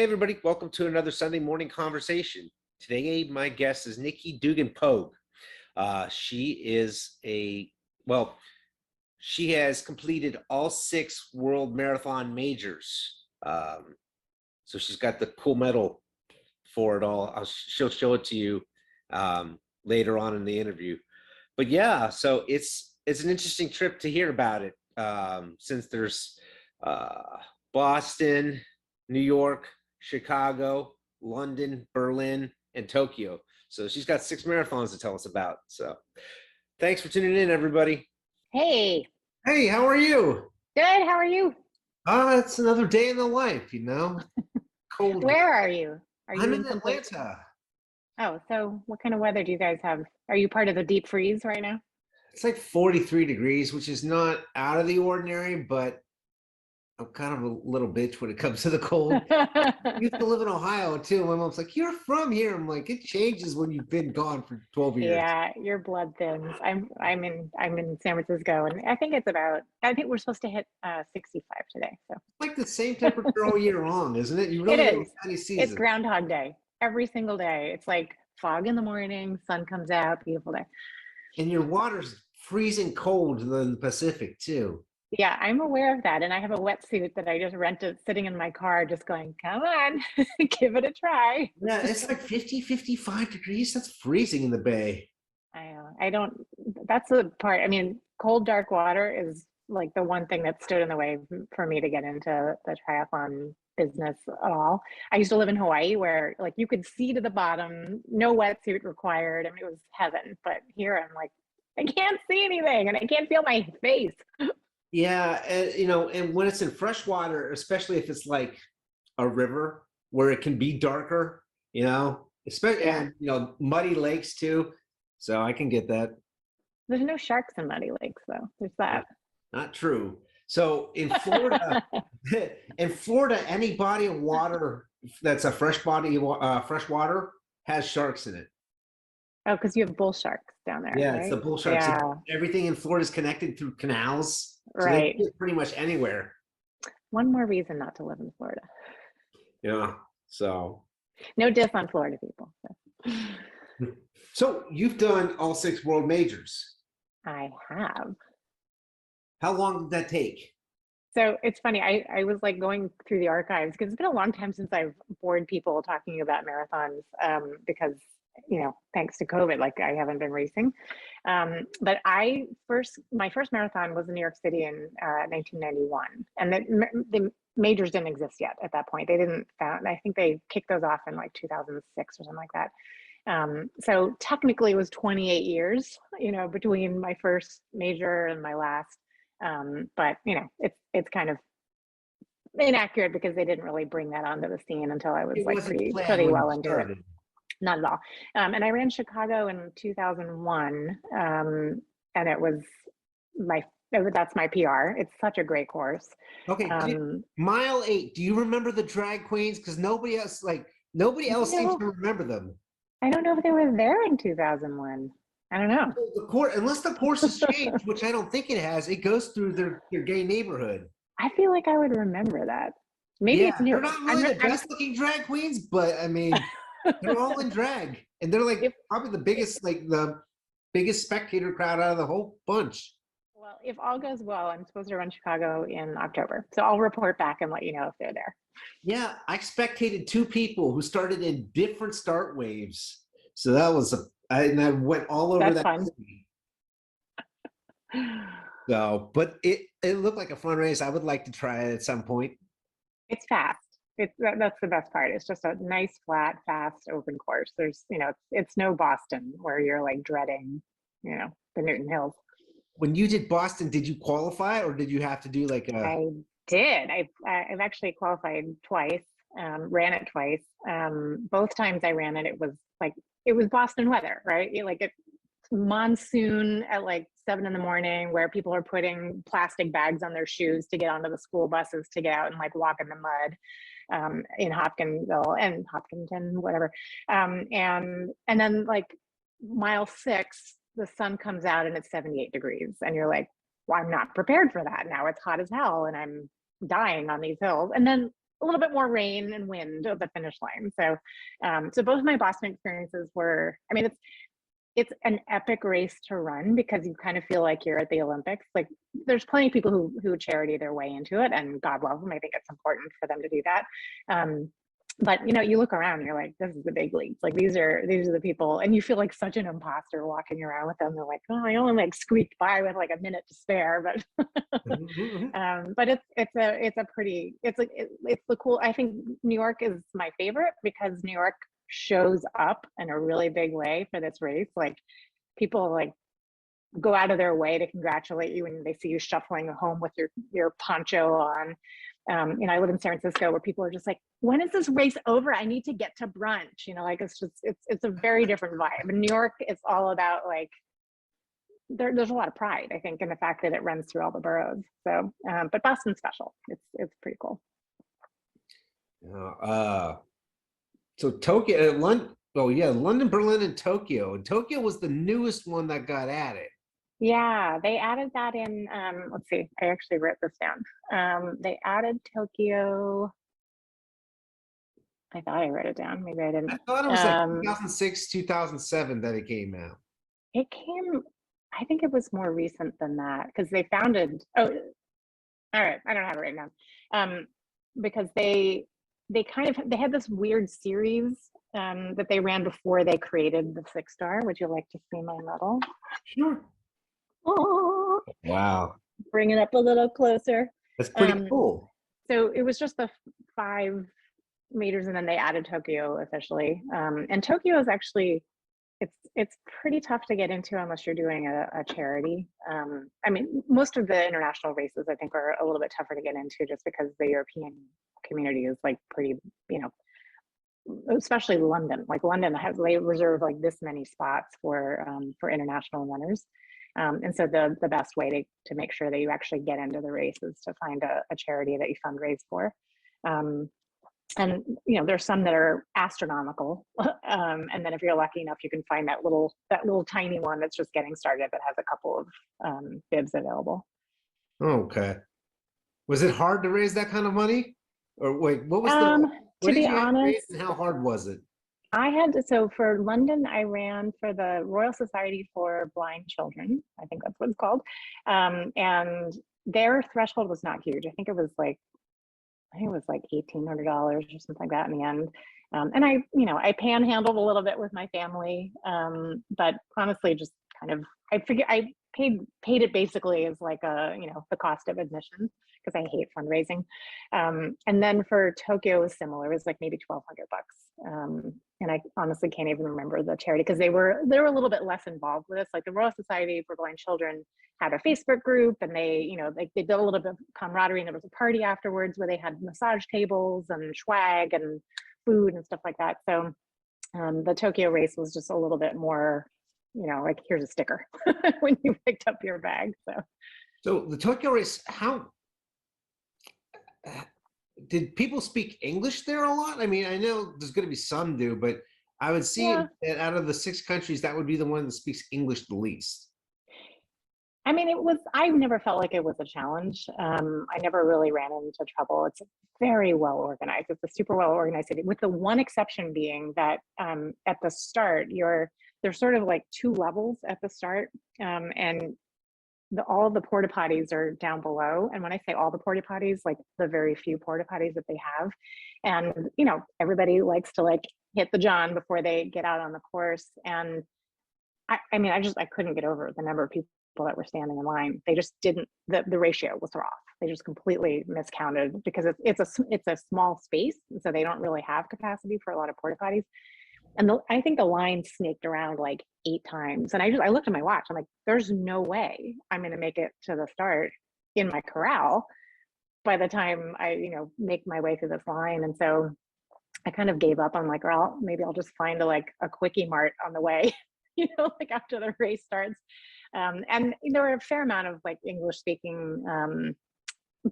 Hey everybody, welcome to another Sunday morning conversation. Today my guest is Nicki Dugan Pogue. She is she has completed all 6 world marathon majors. So she's got the cool medal for it all. She'll show it to you later on in the interview. But yeah, so it's an interesting trip to hear about it, since there's Boston, New York, Chicago, London, Berlin, and Tokyo. So she's got 6 marathons to tell us about. So thanks for tuning in, everybody. Hey, Hey, how are you? good. How are you? It's another day in the life, Cold. Where are you? Are you I'm in in some place? Atlanta. Oh, so what kind of weather do you guys have? Are you part of the deep freeze right now? It's like 43 degrees, which is not out of the ordinary, but I'm kind of a little bitch when it comes to the cold. I used to live in Ohio too. My mom's like, "You're from here." I'm like, "It changes when you've been gone for 12 years." Yeah, your blood thins. I'm in San Francisco, and I think we're supposed to hit 65 today. So Like the same temperature all year long, isn't it? You it really don't is. have any It's season. Groundhog Day every single day. It's like fog in the morning, sun comes out, beautiful day. And your water's freezing cold in the Pacific too. Yeah, I'm aware of that. And I have a wetsuit that I just rented sitting in my car, just going, come on, give it a try. Yeah, it's like 50, 55 degrees. That's freezing in the Bay. I don't, that's the part. I mean, cold, dark water is like the one thing that stood in the way for me to get into the triathlon business at all. I used to live in Hawaii where like you could see to the bottom, no wetsuit required. I mean, it was heaven. But here I'm like, I can't see anything and I can't feel my face. Yeah, and and when it's in fresh water, especially if it's like a river where it can be darker, especially Yeah. and muddy lakes too. So I can get that. There's no sharks in muddy lakes though. There's that. Not true. So in Florida, any body of water that's a fresh body of fresh water has sharks in it. Oh, because you have bull sharks down there, Yeah, it's the right? bull sharks. Yeah, Everything in Florida is connected through canals, so they can right. get pretty much anywhere. One more reason not to live in Florida. Yeah. So No diss on Florida people. So. So you've done all 6 world majors. I have. How long did that take? So it's funny. I was like going through the archives because it's been a long time since I've bored people talking about marathons, because thanks to COVID, like I haven't been racing. But my first marathon was in New York City in 1991, and the majors didn't exist yet at that point. They didn't found. I think they kicked those off in like 2006 or something like that. So technically, it was 28 years, between my first major and my last. But it's kind of inaccurate because they didn't really bring that onto the scene until I was It like wasn't planned pretty when you well into it. started. Not at all. And I ran Chicago in 2001, and it was that's my PR. It's such a great course. Okay, mile 8. Do you remember the drag queens? Because nobody else seems to remember them. I don't know if they were there in 2001. I don't know. The course, unless the course has changed, which I don't think it has, it goes through their gay neighborhood. I feel like I would remember that. Maybe it's new. They're not really the best looking drag queens, but I mean, they're all in drag, and they're like probably the biggest spectator crowd out of the whole bunch. Well, if all goes well, I'm supposed to run Chicago in October, so I'll report back and let you know if they're there. Yeah, I spectated 2 people who started in different start waves, so that was and I went all over that fun. city. So, but it looked like a fun race. I would like to try it at some point. It's fast. That's the best part. It's just a nice, flat, fast, open course. There's, it's no Boston where you're like dreading, the Newton Hills. When you did Boston, did you qualify or did you have to do like a? I did. I've actually qualified twice, ran it twice. Both times I ran it, it was Boston weather, right? It's monsoon at like 7 in the morning where people are putting plastic bags on their shoes to get onto the school buses to get out and like walk in the mud, in Hopkinsville and Hopkinton, whatever. And then like mile 6, the sun comes out and it's 78 degrees. And you're like, well, I'm not prepared for that. Now it's hot as hell and I'm dying on these hills. And then a little bit more rain and wind at the finish line. So, so both my Boston experiences were, I mean, it's an epic race to run because you kind of feel like you're at the Olympics. Like there's plenty of people who charity their way into it, and God love them. I think it's important for them to do that. But you know, you look around, and you're like, this is the big leagues. Like these are the people, and you feel like such an imposter walking around with them. They're like, oh, I only like squeaked by with like a minute to spare, but it's the cool. I think New York is my favorite because New York shows up in a really big way for this race. Like people like go out of their way to congratulate you when they see you shuffling home with your poncho on. You know, I live in San Francisco where people are just like, when is this race over? I need to get to brunch. You know, like it's a very different vibe. In New York, it's all about like, there's a lot of pride, I think, in the fact that it runs through all the boroughs. So, but Boston's special. It's pretty cool. So Tokyo, London, oh yeah, London, Berlin, and Tokyo. And Tokyo was the newest one that got added. Yeah, they added that in, let's see, I actually wrote this down. They added Tokyo. I thought I wrote it down. Maybe I didn't. I thought it was like 2006, 2007 that it came out. It came, I think it was more recent than that because they founded, oh, all right, I don't have it right now. Because they had this weird series that they ran before they created the 6-star. Would you like to see my medal? Sure. Oh, wow. Bring it up a little closer. That's pretty cool. So it was just the 5 majors, and then they added Tokyo officially. And Tokyo is actually, it's pretty tough to get into unless you're doing a charity. I mean, most of the international races I think are a little bit tougher to get into just because the European community is like pretty, you know, especially London. Like London they reserve like this many spots for international runners. And so the best way to make sure that you actually get into the race is to find a charity that you fundraise for. And you know, there's some that are astronomical. And then if you're lucky enough, you can find that little tiny one that's just getting started that has a couple of bibs available. Okay. Was it hard to raise that kind of money? Or wait, what was to be honest, and how hard was it? So for London, I ran for the Royal Society for Blind Children. I think that's what it's called. And their threshold was not huge. I think it was like $1,800 or something like that in the end. And I panhandled a little bit with my family. But honestly, just kind of, I figured I paid it basically as like the cost of admission because I hate fundraising. And then for Tokyo it was similar. It was like maybe $1,200. And I honestly can't even remember the charity because they were a little bit less involved with this. Like the Royal Society for Blind Children had a Facebook group, and they did a little bit of camaraderie, and there was a party afterwards where they had massage tables and swag and food and stuff like that. So the Tokyo race was just a little bit more, like here's a sticker when you picked up your bag. So the Tokyo race, how did people speak English there a lot? I mean, I know there's going to be some do, but I would see that out of the 6 countries, that would be the one that speaks English the least. I mean, I never felt like it was a challenge. I never really ran into trouble. It's very well organized. It's a super well organized city, with the one exception being that at the start, there's sort of like 2 levels at the start, and all of the porta potties are down below. And when I say all the porta potties, like the very few porta potties that they have, and everybody likes to like hit the john before they get out on the course. And I mean, I couldn't get over the number of people that were standing in line. They just didn't, the ratio was off. They just completely miscounted because it's a small space, and so they don't really have capacity for a lot of porta potties. And I think the line snaked around like 8 times. And I looked at my watch. I'm like, there's no way I'm going to make it to the start in my corral by the time I, make my way through this line. And so I kind of gave up. I'm like, well, maybe I'll just find a quickie mart on the way, like after the race starts. And there were a fair amount of like English speaking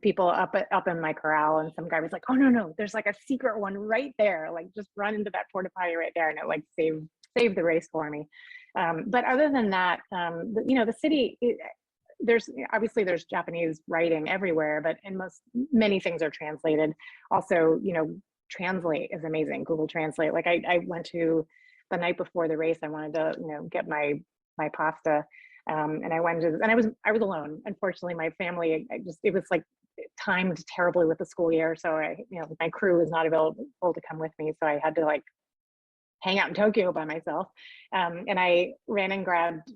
people up in my corral, and some guy was like, oh no, there's like a secret one right there, like just run into that porta potty right there, and it like saved the race for me. But other than that, the city, there's obviously there's Japanese writing everywhere, but in many things are translated. Also, Translate is amazing. Google Translate. Like I went to the night before the race. I wanted to, get my pasta, and I went to, and I was alone. Unfortunately, my family, it was like timed terribly with the school year, so my crew was not available to come with me, so I had to like hang out in Tokyo by myself. And I ran and grabbed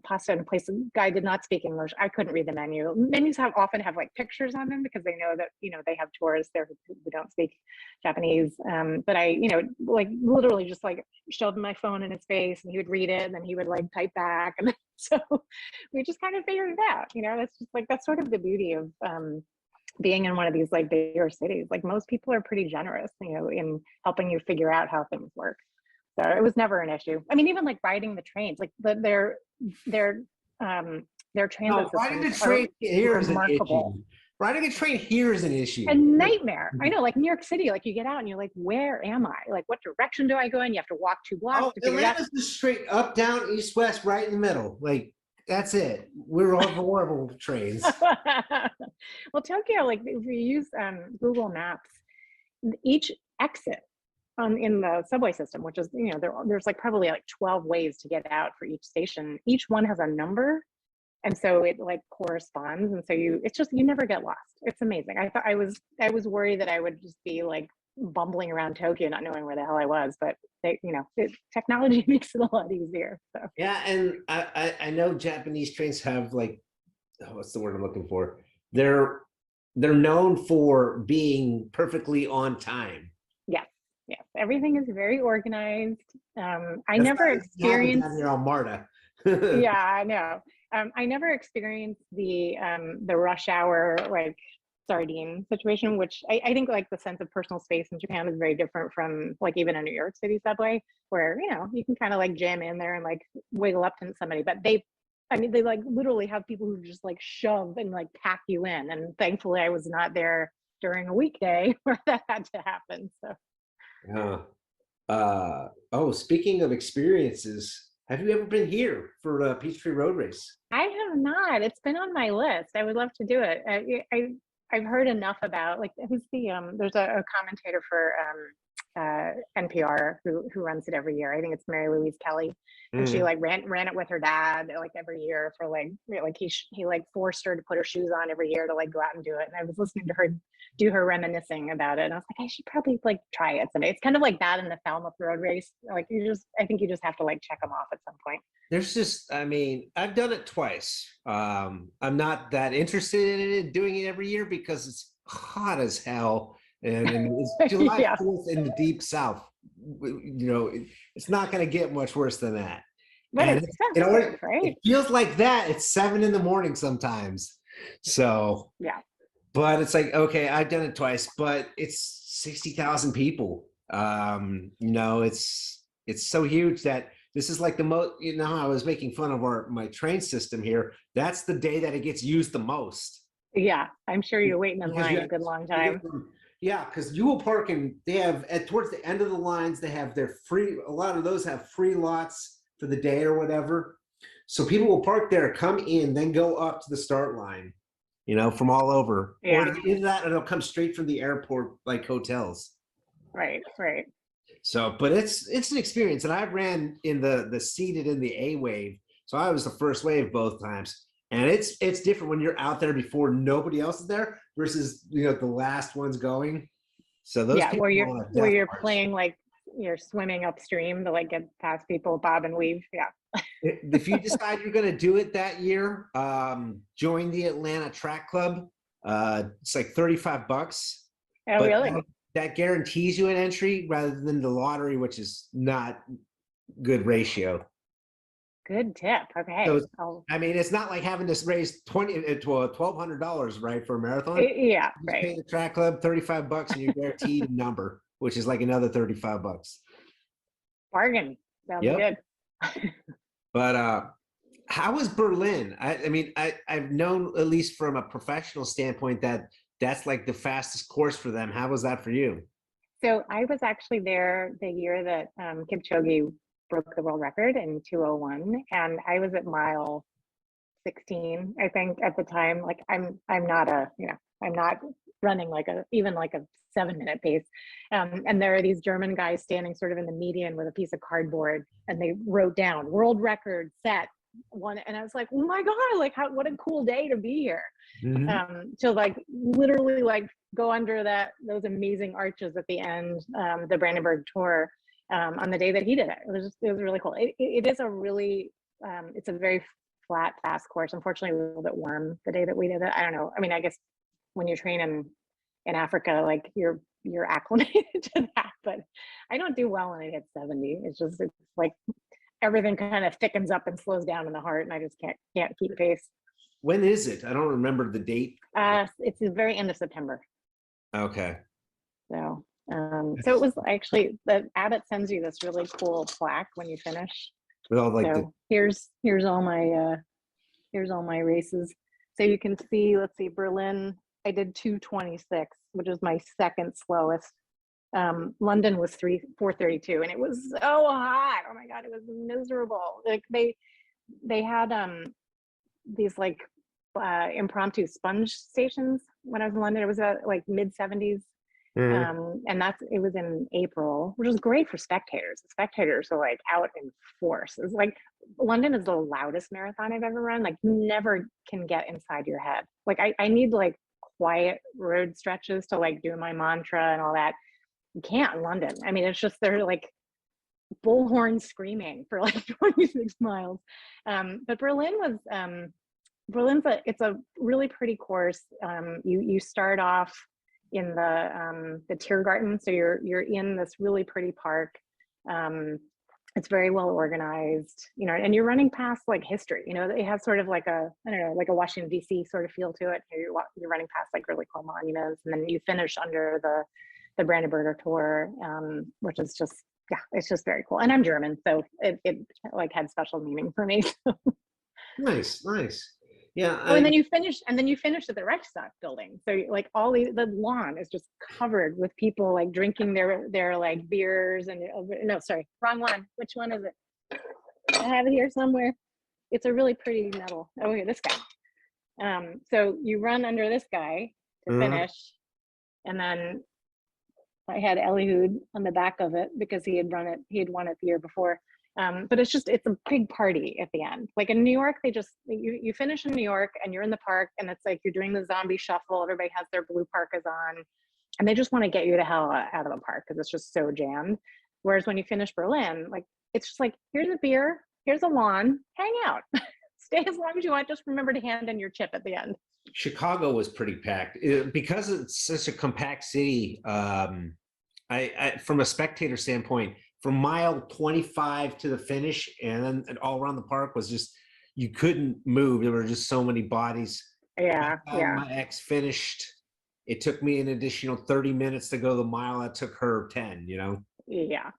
pasta in a place. The guy did not speak English. I couldn't read the menu. Menus often have like pictures on them because they know that, they have tourists there who don't speak Japanese. But I, like literally just like showed him my phone in his face and he would read it and then he would like type back. And so we just kind of figured it out. That's just like, that's sort of the beauty of being in one of these like bigger cities. Like most people are pretty generous, in helping you figure out how things work. So it was never an issue. I mean, even like riding the trains, like their transit Riding the systems train are here is an remarkable. issue. Riding a train here is an issue. A nightmare. I know, like New York City, like you get out and you're like, where am I? Like, what direction do I go in? You have to walk 2 blocks to figure it out. Atlanta's just straight up, down, east, west, right in the middle. Like that's it. We're all horrible with trains. Well, Tokyo, like if you use Google Maps, each exit in the subway system, which is, there's like probably like 12 ways to get out for each station. Each one has a number. And so it like corresponds. And so you never get lost. It's amazing. I was worried that I would just be like bumbling around Tokyo, not knowing where the hell I was, but technology makes it a lot easier. So. Yeah. And I know Japanese trains have like, what's the word I'm looking for? They're known for being perfectly on time. Yes, everything is very organized. I never experienced Marta. Yeah, I know. I never experienced the rush hour like sardine situation, which I think like the sense of personal space in Japan is very different from like even a New York City subway, where you can kind of like jam in there and like wiggle up to somebody. But they like literally have people who just like shove and like pack you in. And thankfully, I was not there during a weekday where that had to happen. So. Speaking of experiences, have you ever been here for the Peachtree Road Race? I have not. It's been on my list. I would love to do it. I've heard enough about like who's there's a commentator for NPR who runs it every year. I think it's Mary Louise Kelly, and she like ran it with her dad like every year for like he like forced her to put her shoes on every year to like go out and do it. And I was listening to her do her reminiscing about it, and I was like, I should probably like try it someday. It's kind of like that in the Falmouth Road Race. Like I think you just have to like check them off at some point. There's just, I've done it twice. I'm not that interested in it, doing it every year because it's hot as hell. And it's July 4th in the deep South. It's not going to get much worse than that. But and right? It feels like that. It's 7 in the morning sometimes. So, yeah. But it's like, okay, I've done it twice, but it's 60,000 people. It's so huge that this is like the most, I was making fun of my train system here. That's the day that it gets used the most. Yeah. I'm sure you're waiting in line a good long time. Yeah, because you will park and they have towards the end of the lines, they have their free, a lot of those have free lots for the day or whatever. So people will park there, come in, then go up to the start line, from all over. Yeah. Or either that, or they'll come straight from the airport, like hotels. Right. So, but it's an experience. And I ran in the seated in the A wave. So I was the first wave both times. And it's different when you're out there before nobody else is there versus the last one's going. So those where you're playing like you're swimming upstream to like get past people, bob and weave. Yeah. If you decide you're going to do it that year, join the Atlanta Track Club. It's like $35. Oh, really? That guarantees you an entry rather than the lottery, which is not good ratio. Good tip. Okay. So, it's not like having to raise $1,200, right, for a marathon. Yeah, you pay the track club $35 and you're guaranteed a number, which is like another $35. Bargain. Sounds good. But how was Berlin? I've known, at least from a professional standpoint, that's like the fastest course for them. How was that for you? So I was actually there the year that Kipchoge broke the world record in 2:01, and I was at mile 16, I think, at the time. Like I'm not a, I'm not running like even like a 7-minute pace. And there are these German guys standing sort of in the median with a piece of cardboard, and they wrote down world record set one. And I was like, oh my God, like what a cool day to be here. To like literally like go under those amazing arches at the end, the Brandenburg Tour, on the day that he did it. It was really cool. It is a really, it's a very flat, fast course. Unfortunately, a little bit warm the day that we did it. I don't know. I mean, I guess when you train in Africa, like you're acclimated to that, but I don't do well when I hit 70. It's like everything kind of thickens up and slows down in the heart, and I just can't keep pace. When is it? I don't remember the date. It's the very end of September. Okay. So so it was actually, the Abbott sends you this really cool plaque when you finish. With all like so here's all my races. So you can see, let's see, Berlin, I did 2:26, which is my second slowest. London was 4:32, and it was so hot. Oh my God, it was miserable. Like they had these like impromptu sponge stations when I was in London. It was like mid 70s. And it was in April, which was great for spectators. The spectators are like out in force. It's like London is the loudest marathon I've ever run. Like you never can get inside your head. Like I need like quiet road stretches to like do my mantra and all that. You can't in London. I mean, it's just, they're like bullhorn screaming for like 26 miles. But Berlin was, it's a really pretty course. You start off in the Tiergarten, so you're in this really pretty park. It's very well organized, and you're running past like history. It has sort of like I don't know, like a Washington D.C. sort of feel to it. You're running past like really cool monuments, and then you finish under the Brandenburger Tor, which is just, yeah, it's just very cool. And I'm German, so it like had special meaning for me. Nice. Yeah. And then you finish at the Reichstag building. So like all the lawn is just covered with people like drinking their like beers and, no, sorry, wrong one. Which one is it? I have it here somewhere. It's a really pretty medal. Oh, here, this guy. So you run under this guy to finish, and then I had Eliud on the back of it because he had won it the year before. But it's a big party at the end. Like in New York, you finish in New York and you're in the park, and it's like you're doing the zombie shuffle. Everybody has their blue parkas on, and they just want to get you the hell out of the park because it's just so jammed. Whereas when you finish Berlin, like it's just like, here's a beer, here's a lawn, hang out, stay as long as you want. Just remember to hand in your chip at the end. Chicago was pretty packed because it's such a compact city. I from a spectator standpoint, from mile 25 to the finish and then all around the park was just, you couldn't move. There were just so many bodies. Yeah. My ex finished. It took me an additional 30 minutes to go the mile. That took her 10, Yeah.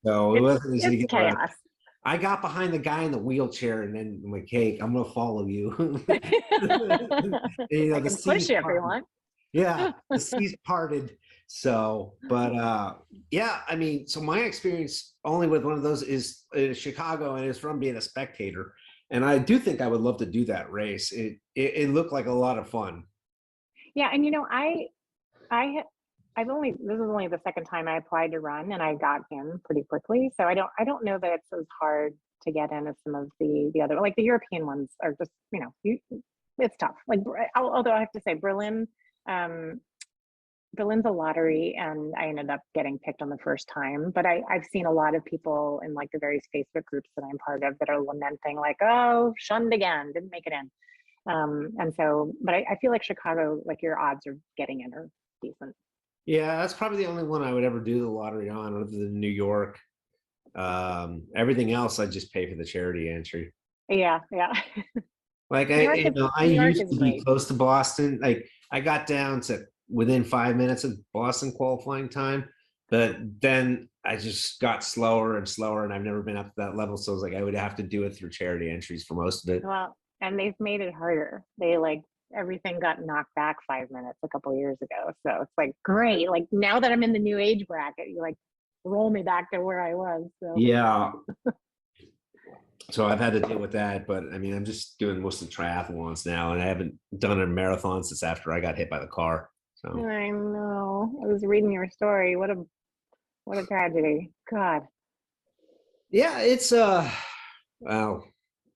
So it wasn't easy to get chaos. around. I got behind the guy in the wheelchair, and then I'm like, hey, I'm going to follow you. I can push you if you want. Yeah, the seas parted. So, but yeah, I mean, so my experience only with one of those is Chicago, and it's from being a spectator. And I do think I would love to do that race. It looked like a lot of fun. Yeah, and this is only the second time I applied to run, and I got in pretty quickly. So I don't know that it's as hard to get in as some of the other, like the European ones are just, it's tough. Like, although I have to say Berlin's a lottery, and I ended up getting picked on the first time. But I've seen a lot of people in like the various Facebook groups that I'm part of that are lamenting like, oh, shunned again, didn't make it in. And so, but I feel like Chicago, like your odds of getting in are decent. Yeah, that's probably the only one I would ever do the lottery on, other than New York. Everything else, I just pay for the charity entry. Yeah. Like I used to be close to Boston. Like I got down to within 5 minutes of Boston qualifying time, but then I just got slower and slower, and I've never been up to that level. So I was like, I would have to do it through charity entries for most of it. Well, and they've made it harder. Everything got knocked back 5 minutes a couple of years ago. So it's like, great. Like now that I'm in the new age bracket, you like roll me back to where I was. So yeah. So I've had to deal with that, but I mean, I'm just doing most of the triathlons now, and I haven't done a marathon since after I got hit by the car. So I know. I was reading your story. What a tragedy. God. yeah, it's well,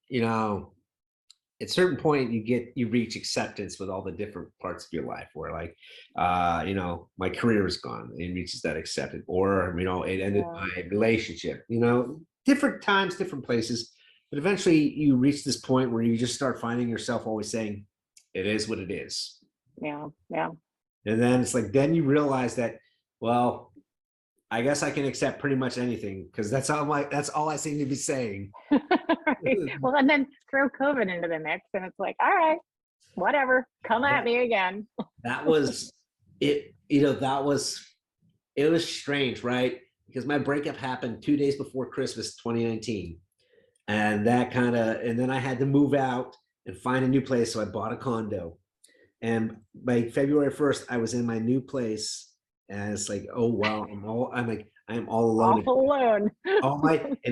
you know, at a certain point you reach acceptance with all the different parts of your life where like you know, my career is gone. It reaches that acceptance, or you know, it ended Yeah. my relationship, you know, different times, different places. But eventually you reach this point where you just start finding yourself always saying, it is what it is. Yeah. Yeah. And then it's like, then you realize that, well, I guess I can accept pretty much anything because that's all I seem to be saying. Right. Well, and then throw COVID into the mix, and it's like, all right, whatever, come at that, me again. that was it, you know, it was strange, right? Because my breakup happened 2 days before Christmas 2019. And then I had to move out and find a new place. So I bought a condo. And by February 1st, I was in my new place. And it's like, oh wow, I am all alone. All alone.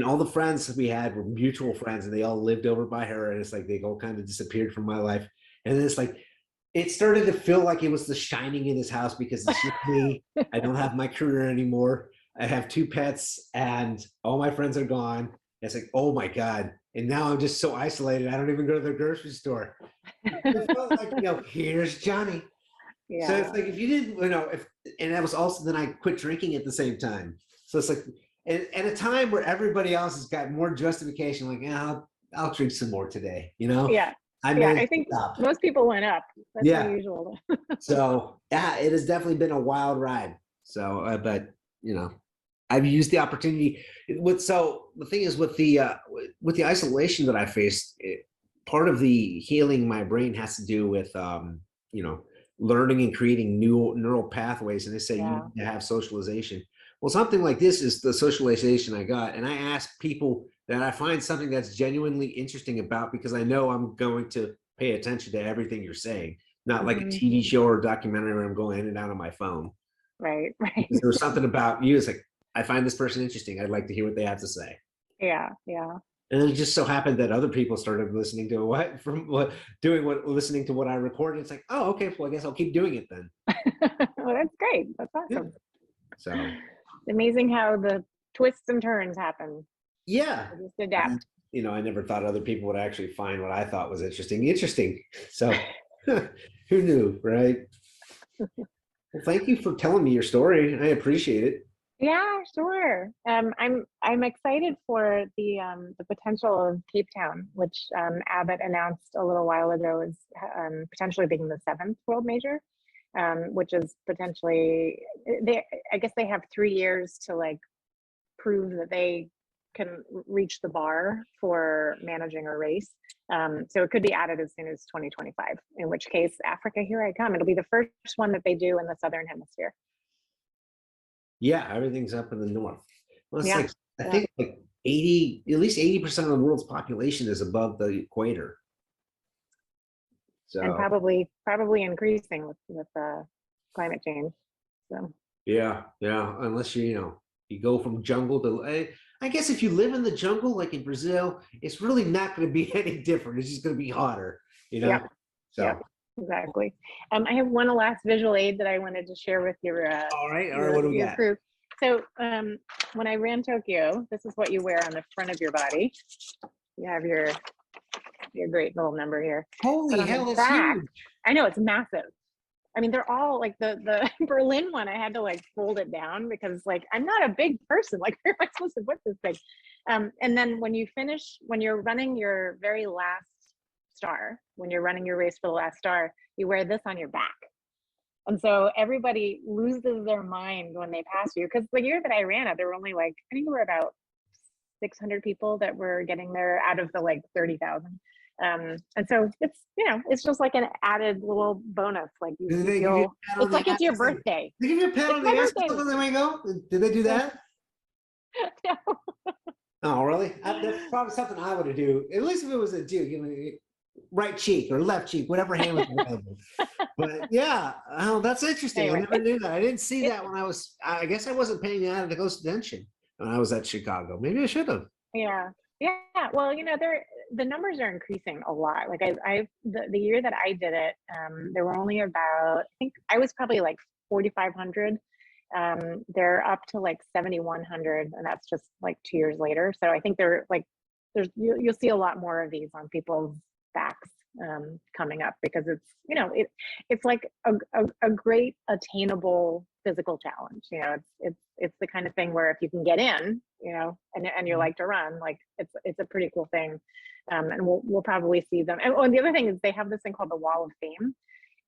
All the friends we had were mutual friends, and they all lived over by her. And it's like they all kind of disappeared from my life. And then it's like it started to feel like it was The Shining in this house because it's just me. I don't have my career anymore. I have 2 pets, and all my friends are gone. It's like, oh my God. And now I'm just so isolated. I don't even go to the grocery store. It felt like, you know, here's Johnny. So it's Yeah. like if you didn't, you know, and that was also then I quit drinking at the same time. So it's like at a time where everybody else has got more justification, like, yeah, I'll drink some more today, you know. Yeah. I Yeah. managed I to think stop. most people went up. That's Yeah. unusual. So yeah, it has definitely been a wild ride. So, but you know, I've used the opportunity. So the thing is with the isolation that I faced, part of the healing my brain has to do with you know, learning and creating new neural pathways. And they say you Yeah. need to have socialization. Well, something like this is the socialization I got, and I ask people that I find something that's genuinely interesting about because I know I'm going to pay attention to everything you're saying, not like a Mhm. TV show or documentary where I'm going in and out on my phone. Right. Right. Because there was something about you. It's like, I find this person interesting. I'd like to hear what they have to say. Yeah. Yeah. And it just so happened that other people started listening to listening to what I recorded. It's like, oh, okay, well, I guess I'll keep doing it then. Well, that's great. That's Yeah. awesome. So, It's amazing how the twists and turns happen. yeah. You just adapt. You know, I never thought other people would actually find what I thought was interesting. So, who knew, right? Well, thank you for telling me your story. I appreciate it. Yeah, sure. I'm excited for the potential of Cape Town, which Abbott announced a little while ago is potentially being the 7th world major, which is potentially I guess they have 3 years to like prove that they can reach the bar for managing a race. So it could be added as soon as 2025, in which case, Africa, here I come. It'll be the first one that they do in the Southern Hemisphere. Yeah, everything's up in the north. Well, it's Yeah, like I yeah. think like 80, at least 80% of the world's population is above the equator. And So probably increasing with climate change. So yeah, unless you know, you go from jungle to I guess if you live in the jungle, like in Brazil, it's really not going to be any different. It's just going to be hotter, you know? yeah, yeah, So exactly. I have one last visual aid that I wanted to share with all right, what do we your got? crew. So when I ran Tokyo, this is what you wear on the front of your body. You have your great little number here. Holy But on hell, the that's back, huge. I know it's massive. I mean, they're all like the Berlin one. I had to like fold it down because like I'm not a big person. Like, where am I supposed to put this thing? And then when you're running your very last star, when you're running your race for the last star, you wear this on your back. And so everybody loses their mind when they pass you. Because the year that I ran it, there were only like, I think there were about 600 people that were getting there out of the like 30,000. And so it's, you know, it's just like an added little bonus. Like you Did they give you feel, a pat on it's the like it's your ass? birthday. They give you a pat It's on the my ass birthday. on the way go? Did they do that? No. Oh, really? That's probably something I would do. At least if it was a dude, you know, right cheek or left cheek, whatever hand was available. But yeah, oh, that's interesting. Anyway, I never knew that. I didn't see that when I guess I wasn't paying that close attention when I was at Chicago. Maybe I should have. yeah. Yeah, well, the numbers are increasing a lot. Like the year that I did it, there were only about, I think I was probably like 4,500. They're up to like 7,100, and that's just like 2 years later. So I think they're like, you'll see a lot more of these on people's backs coming up, because it's like a great attainable physical challenge. It's the kind of thing where if you can get in, and you like to run, like it's a pretty cool thing. And we'll probably see them. And the other thing is they have this thing called the Wall of Fame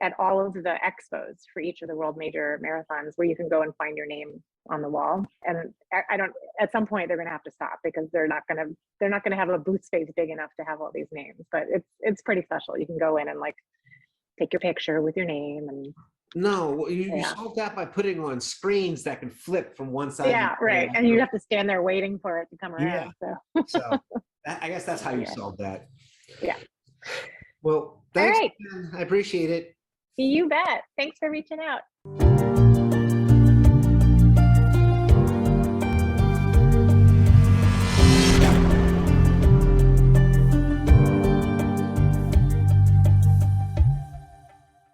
at all of the expos for each of the world major marathons, where you can go and find your name on the wall. And I don't, at some point they're going to have to stop, because they're not going to have a booth space big enough to have all these names. But it's pretty special. You can go in and like take your picture with your name. And No, you solve that by putting on screens that can flip from one side. Yeah, right. And you have to stand there waiting for it to come around. Yeah. So I guess that's how you solve that. Yeah. Well, thanks. All right. I appreciate it. You bet. Thanks for reaching out.